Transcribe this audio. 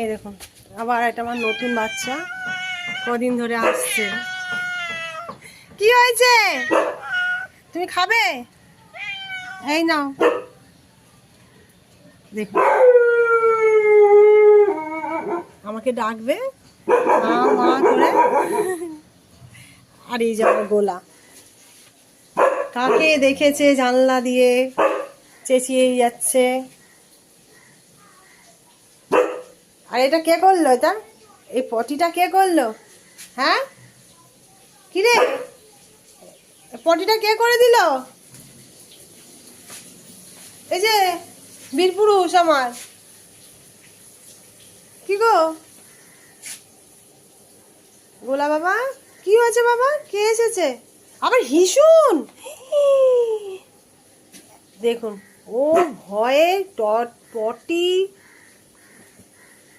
এই দেখুন আবার একটা আমার নতুন বাচ্চা কদিন ধরে আসছে। কি হয়েছে, তুমি খাবে? এই নাও, দেখুন আমাকে ডাকবে মা মা করে। আর এই যে আমার গোলা, কাকে দেখেছে জানলা দিয়ে চেঁচিয়েই যাচ্ছে। আর এটা কে করলো? এটা এই পটিটা কে করলো? হ্যাঁ কিরে, পটিটা কে করে দিল? এই যে বীরপুরুষ আমার, কি গো গোলা বাবা, কি হয়েছে বাবা? কে এসেছে আবার? হিসুন, দেখুন ও ভয়ে পটি